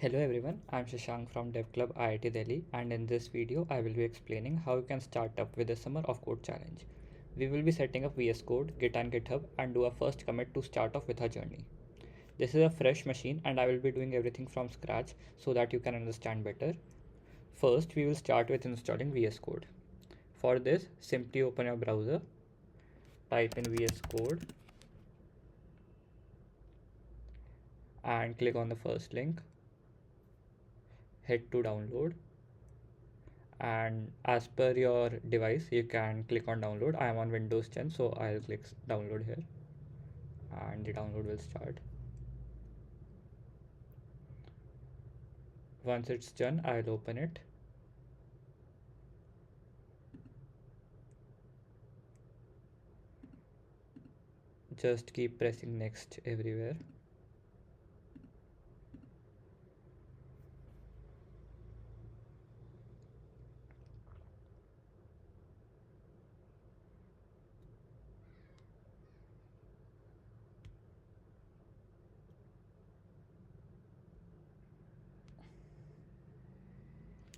Hello everyone, I'm Shashank from DevClub IIT Delhi, and in this video I will be explaining how you can start up with the Summer of Code challenge. We will be setting up VS Code, Git and GitHub and do a first commit to start off with our journey. This is a fresh machine and I will be doing everything from scratch so that you can understand better. First, we will start with installing VS Code. For this, simply open your browser, type in VS Code and click on the first link, hit to download, and as per your device you can click on download. I am on Windows 10, so I'll click download here and the download will start. Once it's done, I'll open it. Just keep pressing next everywhere.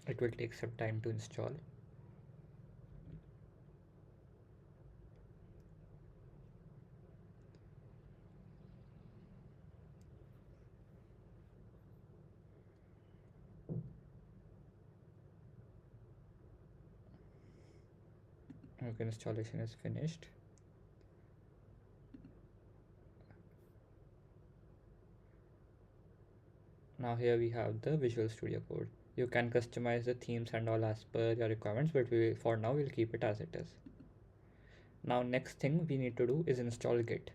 It will take some time to install. Okay, installation is finished. Now here we have the Visual Studio Code. You can customize the themes and all as per your requirements, but for now we'll keep it as it is. Now next thing we need to do is install Git.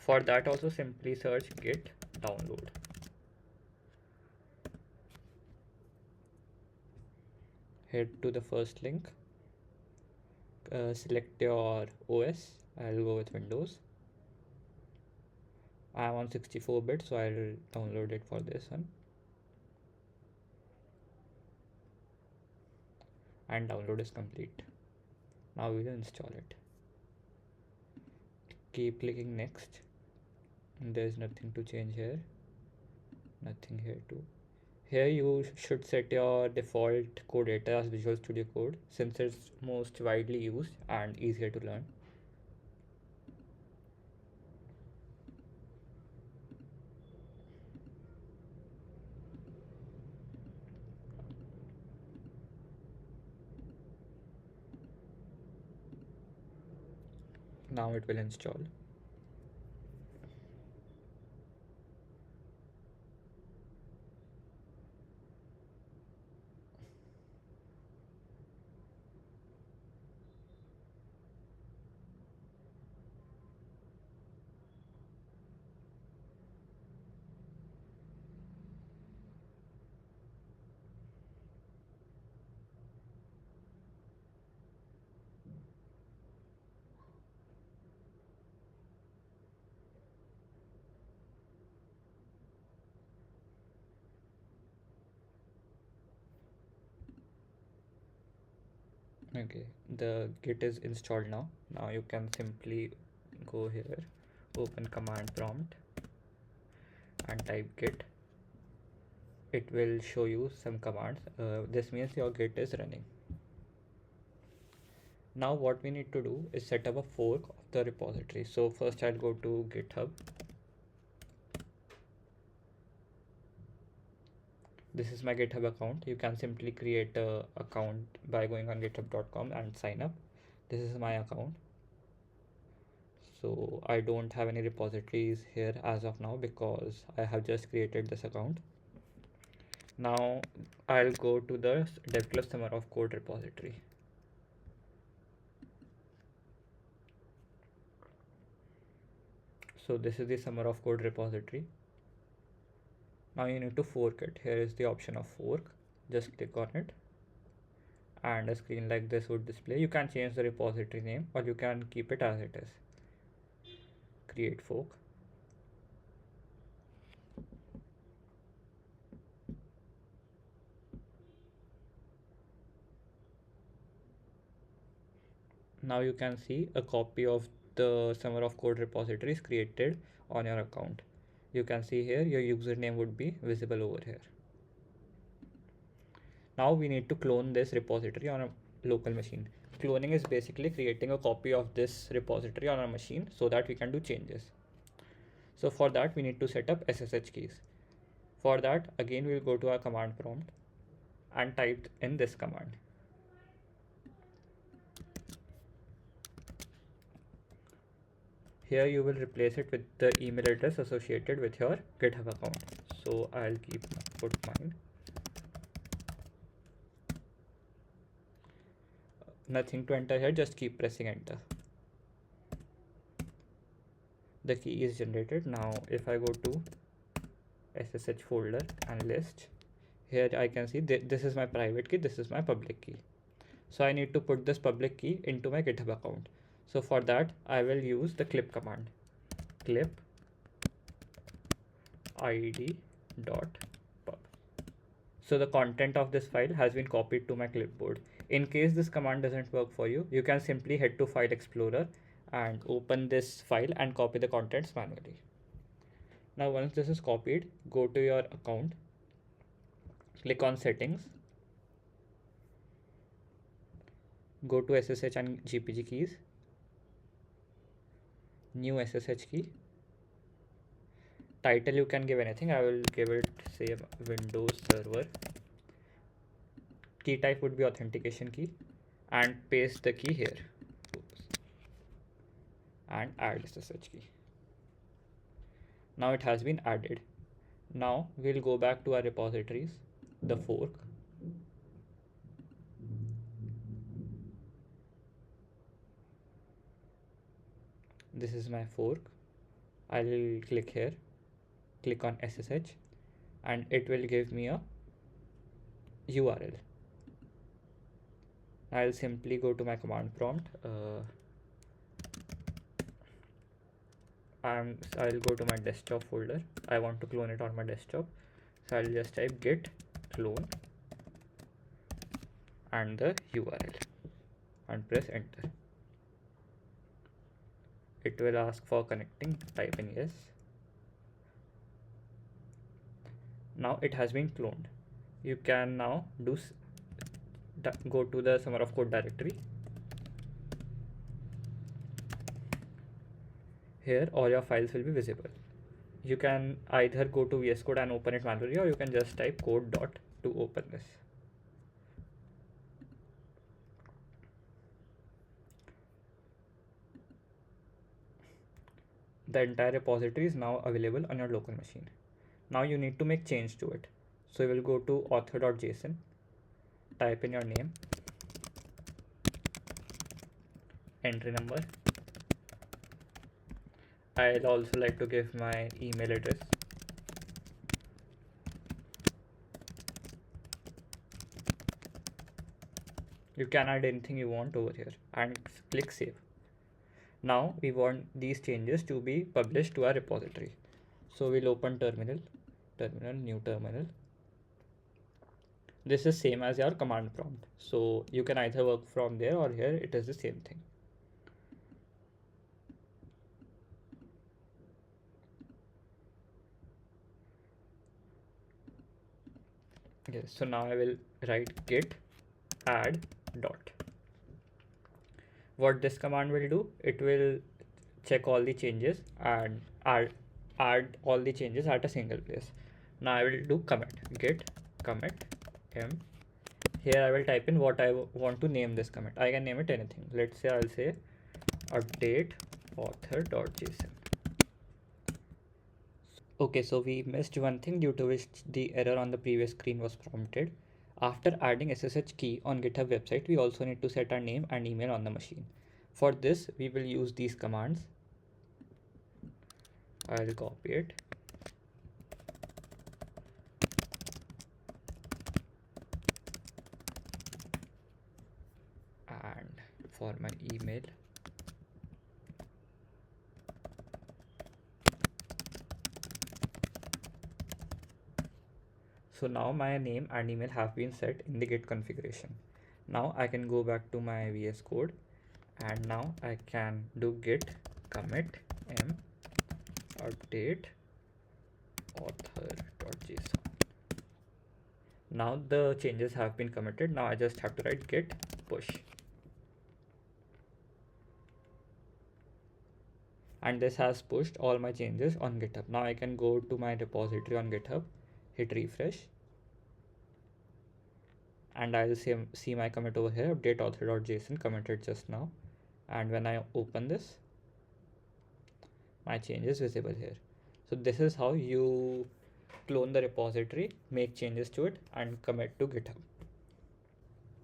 For that also simply search Git download. Head to the first link, select your OS. I'll go with Windows. I'm on 64-bit, so I'll download it for this one. And download is complete. Now we will install it. Keep clicking next. There's nothing to change here. Nothing here too. Here you should set your default code editor as Visual Studio Code since it's most widely used and easier to learn. Now it will install. Okay, the Git is installed now. Now you can simply go here, open command prompt and type Git. It will show you some commands. This means your Git is running. Now what we need to do is set up a fork of the repository. So first I'll go to GitHub. This is my GitHub account. You can simply create a account by going on github.com and sign up. This is my account. So I don't have any repositories here as of now because I have just created this account. Now I'll go to the DevClub Summer of Code repository. So this is the Summer of Code repository. Now you need to fork it. Here is the option of fork. Just click on it and a screen like this would display. You can change the repository name or you can keep it as it is. Create fork. Now you can see a copy of the Summer of Code repository is created on your account. You can see here your username would be visible over here. Now we need to clone this repository on a local machine. Cloning is basically creating a copy of this repository on our machine so that we can do changes. So for that we need to set up SSH keys. For that, again we'll go to our command prompt and type in this command. Here you will replace it with the email address associated with your GitHub account. So I'll put mine. Nothing to enter here, just keep pressing enter. The key is generated. Now if I go to SSH folder and list, here I can see this is my private key, this is my public key. So I need to put this public key into my GitHub account. So for that I will use the clip command. Clip id.pub. So the content of this file has been copied to my clipboard. In case this command doesn't work for you, you can simply head to File Explorer and open this file and copy the contents manually. Now once this is copied, go to your account, click on settings, go to SSH and GPG keys, new SSH key. Title you can give anything. I will give it say Windows Server. Key type would be authentication key, and paste the key here. Oops. And add SSH key. Now it has been added. Now we'll go back to our repositories, the fork. This is my fork. I'll click here, click on SSH, and it will give me a URL. I'll simply go to my command prompt. I'll go to my desktop folder. I want to clone it on my desktop. So I'll just type git clone and the URL and press enter. It will ask for connecting, type in yes. Now it has been cloned. You can now go to the summer of code directory. Here all your files will be visible. You can either go to VS Code and open it manually, or you can just type code dot to open this. The entire repository is now available on your local machine. Now you need to make change to it. So you will go to author.json, type in your name, entry number. I'll also like to give my email address. You can add anything you want over here and click save. Now we want these changes to be published to our repository. So we'll open terminal, new terminal. This is same as your command prompt. So you can either work from there or here, it is the same thing. Yes, so now I will write git add dot. What this command will do, it will check all the changes and add all the changes at a single place. Now I will do commit, git commit m. Here I will type in what I want to name this commit. I can name it anything. Let's say I'll say update author.json. Okay, so we missed one thing due to which the error on the previous screen was prompted. After adding SSH key on GitHub website, we also need to set our name and email on the machine. For this, we will use these commands. I'll copy it. And for my email, so now my name and email have been set in the Git configuration. Now I can go back to my VS Code, and now I can do git commit m update author.json. Now the changes have been committed. Now I just have to write git push. And this has pushed all my changes on GitHub. Now I can go to my repository on GitHub, hit refresh, and I'll see my commit over here, update author.json committed just now. And when I open this, my change is visible here. So this is how you clone the repository, make changes to it, and commit to GitHub.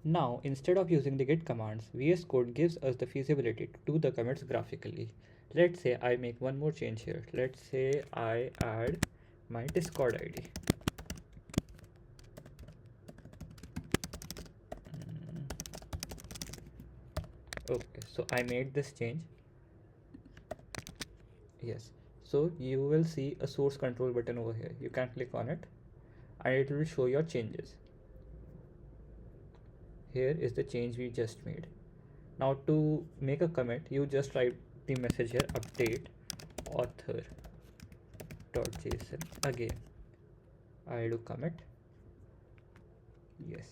Now, instead of using the git commands, VS Code gives us the feasibility to do the commits graphically. Let's say I make one more change here. Let's say I add my Discord ID. Okay, so I made this change. Yes, so you will see a source control button over here. You can click on it and it will show your changes. Here is the change we just made. Now to make a commit, you just write the message here, update author.json. Again, I do commit. Yes.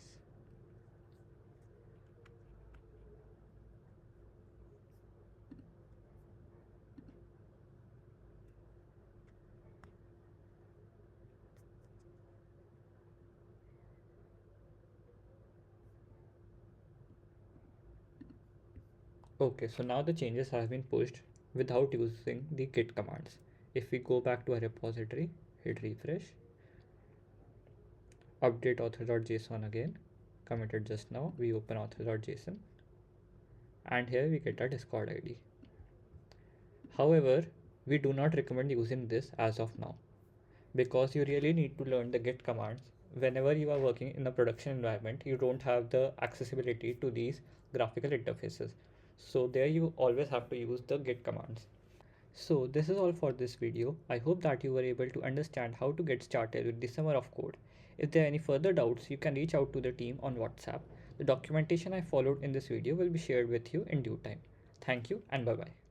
Okay, so now the changes have been pushed without using the git commands. If we go back to our repository, hit refresh, update author.json again, committed just now, we open author.json, and here we get our Discord ID. However, we do not recommend using this as of now because you really need to learn the git commands. Whenever you are working in a production environment, you don't have the accessibility to these graphical interfaces. So there you always have to use the git commands. So this is all for this video. I hope that you were able to understand how to get started with the summer of code. If there are any further doubts, you can reach out to the team on WhatsApp. The documentation I followed in this video will be shared with you in due time. Thank you and bye bye.